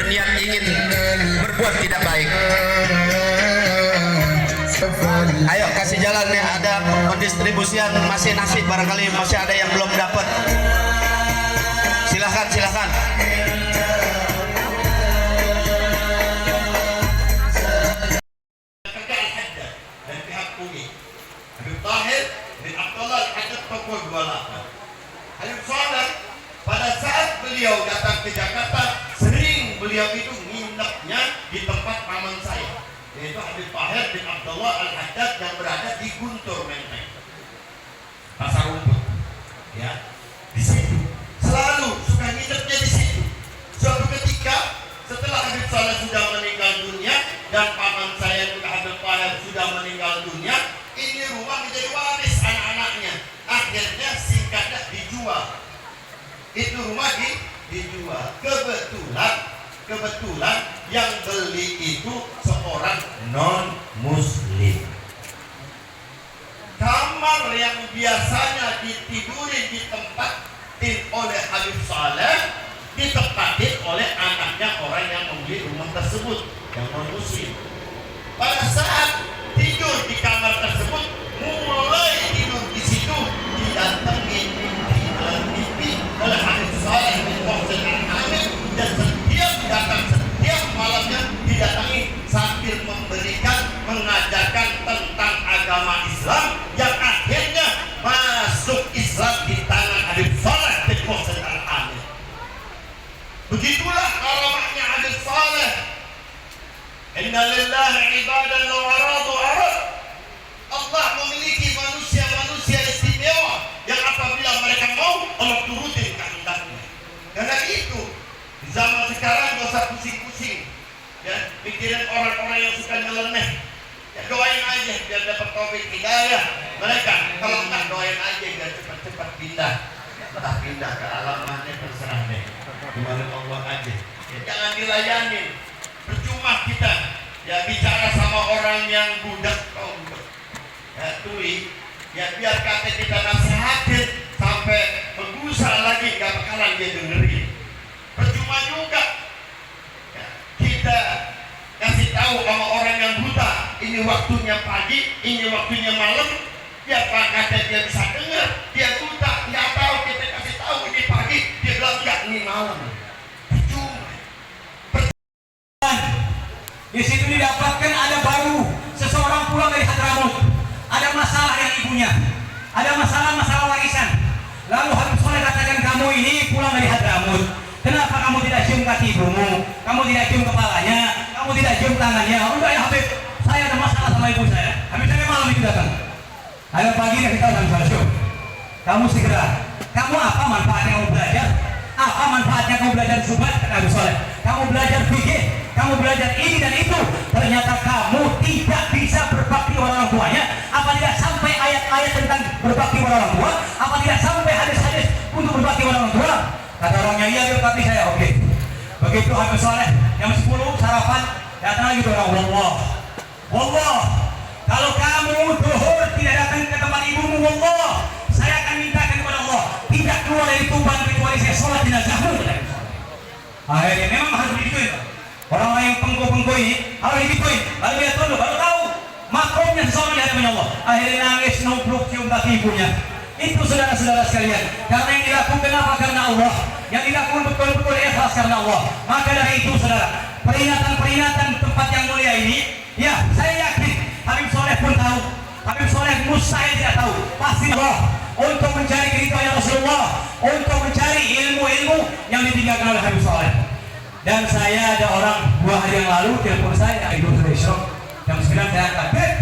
berniat ingin berbuat tidak baik. Ayo kasih jalan ya, ada pendistribusian masih nasi, barangkali masih ada yang belum dapat. Silahkan, silahkan. Dan pihak UMI Habib Tahir bin Abdullah Al-Haddad Toko 28. Habib Saleh pada saat beliau datang ke Jakarta, sering beliau itu nginepnya di tempat paman saya, yaitu Habib Tahir bin Abdullah Al-Haddad yang berada di Guntur Menteng, Pasar Rumput. Ya, di situ selalu suka nginepnya di situ. Suatu ketika setelah Habib Saleh sudah meninggal dunia dan paman saya juga Habib Tahir sudah meninggal dunia, ini rumah menjadi waris anak-anaknya. Akhirnya singkatnya dijual. Itu rumah dijual. Kebetulan yang beli itu seorang non muslim. Kamar yang biasanya ditidurin ditempatin oleh Habib Saleh ditempatin oleh anaknya orang yang membeli rumah tersebut yang non muslim. Pada saat tidur di kamar tersebut, mulai tidur di situ didatangi mimpi oleh Habib Saleh bin Muhsin Al-Amin, dan setiap malamnya didatangi sambil mengajarkan tentang agama Islam yang akhirnya masuk Islam di tangan Habib Saleh bin Muhsin Al-Amin. Begitulah karamahnya Habib Saleh. Inna lillahi ibadan law aradu arad. Allah memiliki manusia-manusia istimewa yang apabila mereka mau, Allah turutin kehendaknya. Karena itu di zaman sekarang gak usah pusing-pusing ya, pikirin orang-orang yang suka nyeleneh ya, doain aja biar dapat taufik hidayah mereka. Kalau enggak, doain aja biar cepat-cepat pindah, entah pindah ke alamannya, terserah deh, gimana Allah aja ya, jangan dilayanin. Percuma kita ya bicara sama orang yang budak ya, tui ya, biar kata kita nasihatin sampai berbusa lagi gak bakalan dia dengerin. Percuma juga ya, kita kasih tahu sama orang yang buta, ini waktunya pagi, ini waktunya malam, biar Pak kata dia bisa dengar. Dia buta, nggak tahu, kita kasih tahu ini pagi, dia bilang enggak, ini malam. Di situ didapatkan ada baru seseorang pulang dari Hadramaut, ada masalah yang ibunya, ada masalah warisan. Lalu Habib Saleh katakan, kamu ini pulang dari Hadramaut, kenapa kamu tidak cium kaki ibumu, kamu tidak cium kepalanya, kamu tidak cium tangannya? Enggak ya Habib, saya ada masalah sama ibu saya. Habib saya malam itu datang, ayo pagi kasih tahu Habib Saleh, kamu segera, kamu apa manfaatnya kamu belajar? Apa manfaatnya kamu belajar subat? Kata Habib Saleh, kamu belajar fikih, kamu belajar ini dan itu, ternyata kamu tidak bisa berbakti orang tuanya. Apa tidak sampai ayat-ayat tentang berbakti orang tua? Apa tidak sampai hadis-hadis untuk berbakti orang tua? Kata orangnya, iya berbakti saya. Oke. Begitu Habib Saleh jam 10 sarapan, datang lagi orang, wallah, kalau kamu duhur tidak datang ke tempat ibumu, wallah, saya akan mintakan kepada Allah tidak keluar dari Tuban kecuali saya sholat jenazahmu. Akhirnya memang harus digituin. Orang-orang yang pengko-pengko ini harus digituin, lalu dia tunduk, baru tahu makrumnya seseorang di hadapan Allah. Akhirnya nangis, nubruk, cium kaki ibunya. Itu saudara-saudara sekalian, karena yang dilakukan apa? Karena Allah. Yang dilakukan betul-betul ikhlas karena Allah. Maka dari itu saudara, peringatan-peringatan tempat yang mulia ini, ya saya yakin Habib Saleh pun tahu, Habib Saleh mustahil tidak tahu. Pasti Allah untuk mencari keridhaan Rasulullah, untuk mencari ilmu-ilmu yang ditinggalkan oleh Habib Saleh. Dan saya ada orang 2 hari yang lalu telepon saya, Ibu Isyraq, jam 9 saya angkat, Beb,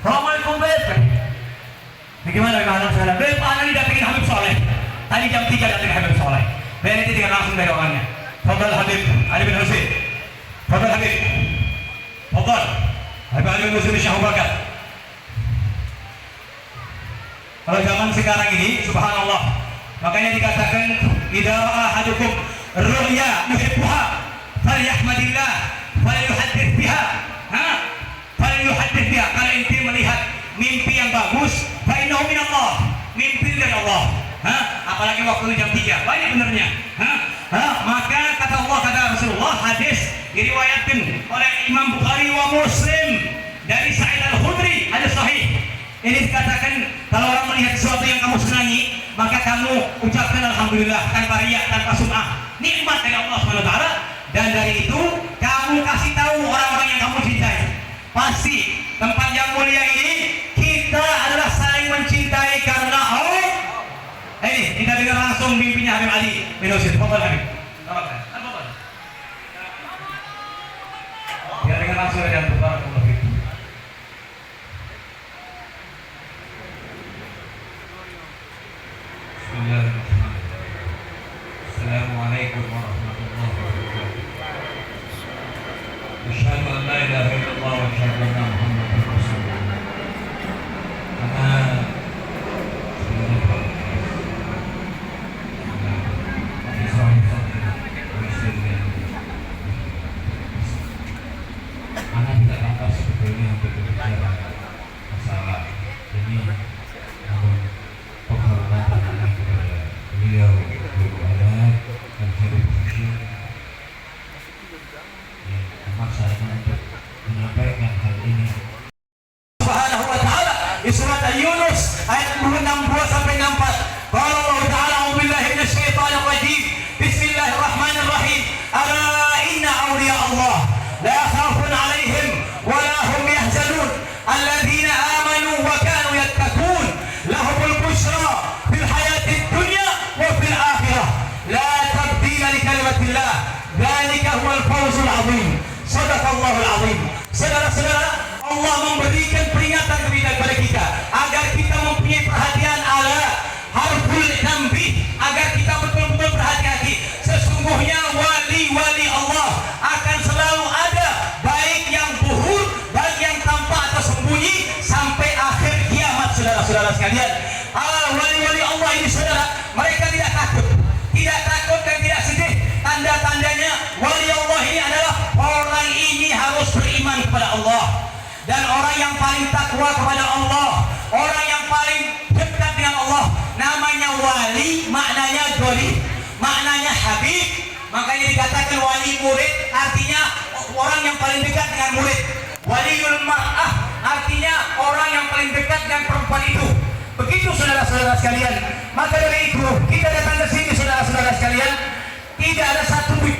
Assalamualaikum Beb. Bagaimana anak saya? Beb, anak ini datangin Habib Saleh. Tadi jam 3 datangin Habib Saleh. Beb itu tinggal langsung dari orangnya. Fadal Habib Ali bin Husain. Fadal Habib. Fadal Habib Ali bin Husain Syah Bagat. Kalau zaman sekarang ini, subhanallah, makanya dikatakan idza ahadukum ru'ya yuhibbuha falyahmadillah falyuhaddits biha. Falyuhaddits biha. Kalau ente melihat mimpi yang bagus, fa innahu minallah, mimpi dari Allah. Apalagi waktu jam 3, banyak benernya. Maka Ini dikatakan kalau orang melihat sesuatu yang kamu senangi, maka kamu ucapkan alhamdulillah tanpa riya, tanpa sum'ah. Nikmat dari Allah SWT. Dan dari itu kamu kasih tahu orang-orang yang kamu cintai. Pasti tempat yang mulia ini kita adalah saling mencintai karena Allah. Ini kita dengar langsung mimpinya Habib Ali bin Husain. Fadhal Habib. Kita dengar langsung dari Antum. Barakallahu fikum. Assalamualaikum warahmatullahi wabarakatuh. Asyhadu an la ilaha illallah wa asyhadu anna Muhammadar Rasulullah. Ana tidak pantas sebetulnya untuk berbicara masalah ini, namun penghormatan ana kepada beliau Guru Adat dan Habib Husain yang memaksa ana untuk menyampaikan hal ini. Subhanahu wa ta'ala di surat Al-Yunus ayat 62 sampai 64. Qala Allah Ta'ala a'udzu billahi minasyaitonir rajim. Bismillahirrahmanirrahim. Ala inna awliya Allah la khawfun 'alaihim wa la hum yahzanun alladzina amanu wa kanu yattaqun lahumul bushra fil hayatid dunya wa fil akhirah la tabdila li kalimatillah dzalika huwal fawzul 'azim. Shadaqallahul 'azim. Saudara-saudara, Allah memberikan peringatan kepada kita agar kita mempunyai perhatian ala harful tanbih, agar kita betul-betul berhati-hati. Sesungguhnya wali-wali Allah akan selalu ada, baik yang zuhur, baik yang tampak atau sembunyi sampai akhir kiamat. Saudara-saudara sekalian, wali-wali Allah ini saudara, mereka tidak takut dan tidak sedih. Tanda-tandanya wali Allah ini adalah orang ini harus beriman kepada Allah. Dan orang yang paling takwa kepada Allah, orang yang paling dekat dengan Allah, namanya wali, maknanya doli, maknanya habib. Makanya dikatakan wali murid, artinya orang yang paling dekat dengan murid. Waliul mar'ah artinya orang yang paling dekat dengan perempuan itu. Begitu saudara-saudara sekalian. Maka dari itu kita datang ke sini saudara-saudara sekalian, tidak ada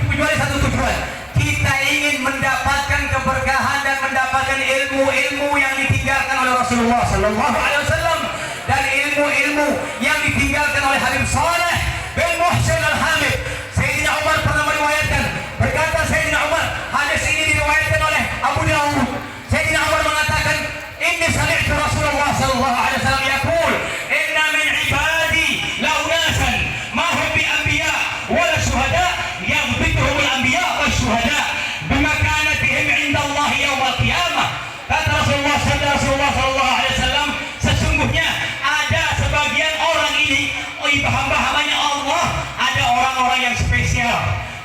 kecuali satu tujuan. Kita ingin mendapatkan keberkahan dan mendapatkan ilmu-ilmu yang ditinggalkan oleh Rasulullah Sallallahu Alaihi Wasallam dan ilmu-ilmu yang ditinggalkan oleh Habib Saleh bin Muhsin Al-Hamid. Sayyidina Umar pernah meriwayatkan, berkata Sayyidina Umar, hadis ini diriwayatkan oleh Abu Dawud. Sayyidina Umar mengatakan, inni sami'tu Rasulullah Sallallahu Alaihi Wasallam yaqul, inna min ibadi la unasan ma hum bi anbiya wala syuhada yaghbituhum al-anbiya wa syuhada bimakanatihim 'inda Allah yaum al-qiyamah. Kata Rasulullah Sallallahu Alaihi Wasallam, sesungguhnya ada sebagian orang ini, hamba-hambanya Allah, ada orang-orang yang spesial.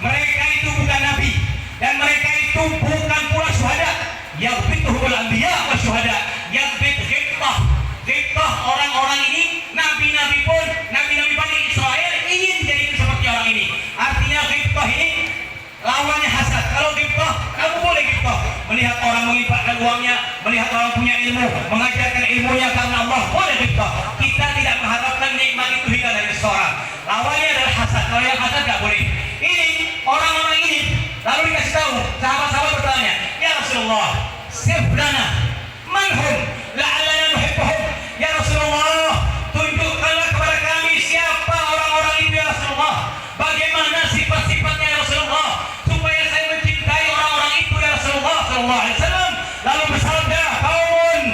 Mereka itu bukan nabi dan mereka itu bukan pula syuhada. Yaghbituhum al-anbiya wa syuhada. Yaghbit ghibtah orang-orang ini, nabi-nabi pun, nabi-nabi Bani Israel ingin dijadikan seperti orang ini. Artinya ghibtah ini lawannya hasad. Kalau ghibtah, kamu boleh ghibtah, melihat orang melimpahkan uangnya, melihat orang punya ilmu, mengajarkan ilmunya karena Allah, boleh ghibtah. Kita tidak mengharapkan nikmat itu hilang dari seseorang. Lawannya adalah hasad. Kalau yang hasad tidak boleh. Ini orang-orang ini lalu dikasih tahu, sahabat-sahabat bertanya, ya Rasulullah, siflana manhum la'allana nuhibbuhum. Ya Rasulullah, tunjukkanlah kepada kami siapa orang-orang itu ya Rasulullah. Bagaimana sifat-sifatnya ya Rasulullah, supaya saya mencintai orang-orang itu ya Rasulullah Sallallahu Alaihi Wasallam. Lalu bersabda, qaumun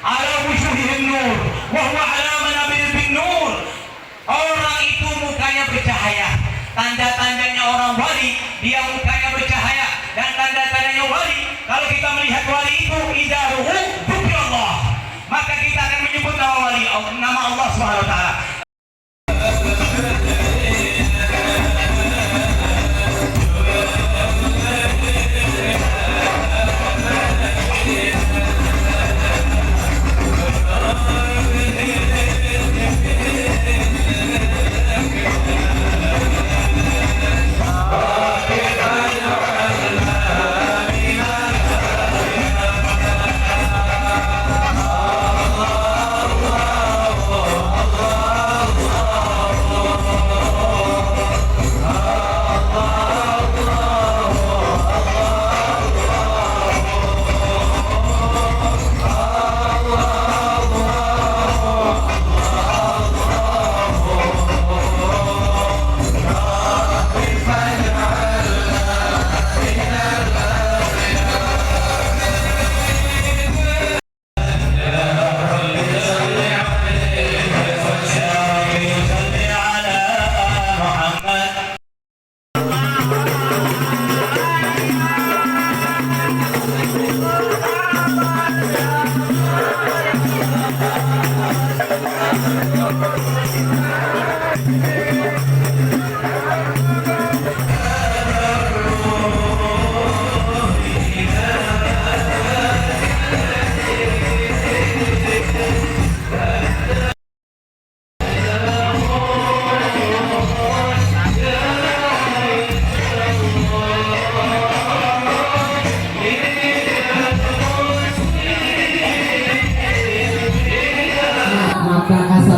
ala wujuhihim nur wa huwa ala manabil bin nur. Orang itu mukanya bercahaya. Tanda-tandanya orang wali, dia mukanya bercahaya. Dan tanda-tandanya wali, kalau kita melihat wali itu idaruhu dzikrullah, maka kita akan menyebut nama wali, nama Allah Subhanahu wa taala. Allah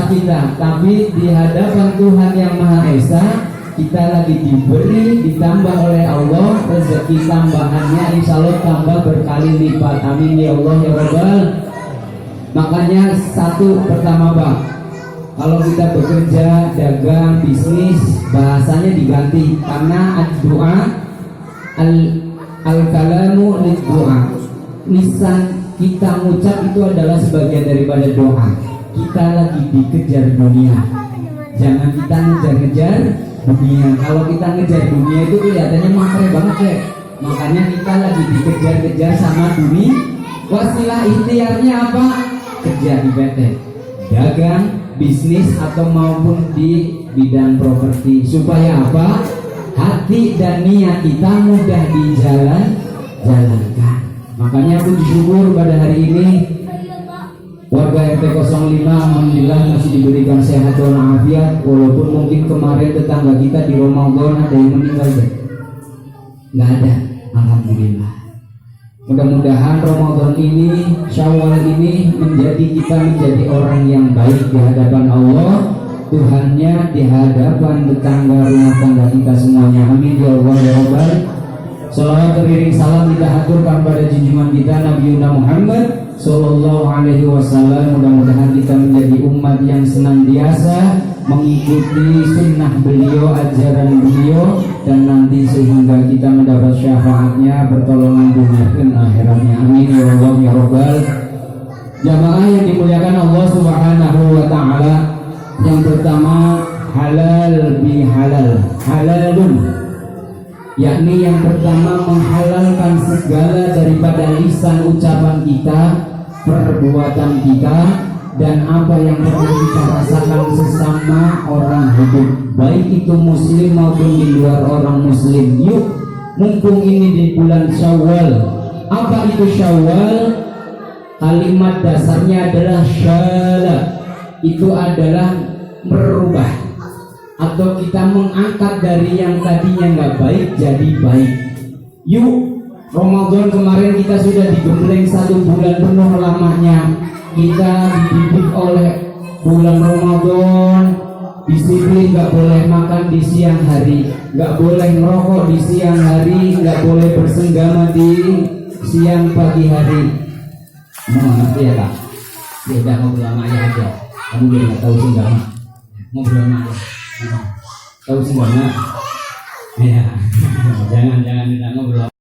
otak kita, tapi di hadapan Tuhan yang Maha Esa kita lagi diberi, ditambah oleh Allah rezeki tambahannya, insya Allah tambah berkali lipat. Amin ya Allah ya Rabbal. Makanya satu pertama Pak, kalau kita bekerja, dagang, bisnis, bahasanya diganti karena doa al-kalamu lid-doa. Lisan kita ngucap itu adalah sebagian daripada doa. Kita lagi dikejar dunia, jangan kita ngejar-ngejar dunia. Kalau kita ngejar dunia itu kelihatannya matre banget ya. Makanya kita lagi dikejar-kejar sama dunia. Wasilah ikhtiarnya apa? Kerja di PT, dagang, bisnis atau maupun di bidang properti. Supaya apa? Hati dan niat kita mudah dijalankan. Makanya aku bersyukur pada hari ini warga RT 05 alhamdulillah masih diberikan sehat walafiat. Walaupun mungkin kemarin tetangga kita di Ramadan ada yang meninggal deh. Nggak ada, alhamdulillah. Mudah-mudahan Ramadan ini, Syawal ini menjadi kita menjadi orang yang baik di hadapan Allah, Tuhannya, di hadapan tetangga rumah tangga kita semuanya. Amin ya Allah ya Rabbal. Salawat beriring salam kita haturkan pada junjungan kita Nabi Muhammad Sallallahu Alaihi Wasallam. Mudah-mudahan kita menjadi umat yang senantiasa mengikuti sunnah beliau, ajaran beliau, dan nanti sehingga kita mendapat syafaatnya, pertolongan dunia dan akhiratnya. Amin ya Allah ya Rabbal. Jamaah yang dimuliakan Allah Subhanahu wa Ta'ala, yang pertama halal bihalal, halalun, yakni yang pertama menghalalkan segala daripada lisan ucapan kita, perbuatan kita, dan apa yang pernah kita rasakan sesama orang hidup, baik itu muslim maupun di luar orang muslim. Yuk, mumpung ini di bulan Syawal. Apa itu Syawal? Kalimat dasarnya adalah syala, itu adalah merubah atau kita mengangkat dari yang tadinya nggak baik jadi baik. Yuk, Ramadan kemarin kita sudah digembleng 1 bulan penuh lamanya. Kita dididik oleh bulan Ramadan, disiplin, nggak boleh makan di siang hari, nggak boleh ngerokok di siang hari, nggak boleh bersenggama di siang pagi hari. Mau ngerti ya Kak? Ya udah ngobrol sama ayah aja. Kamu jadi nggak tahu senggama. Ngobrol sama ayah. Tahu senggama? Ya, jangan kita ngobrol.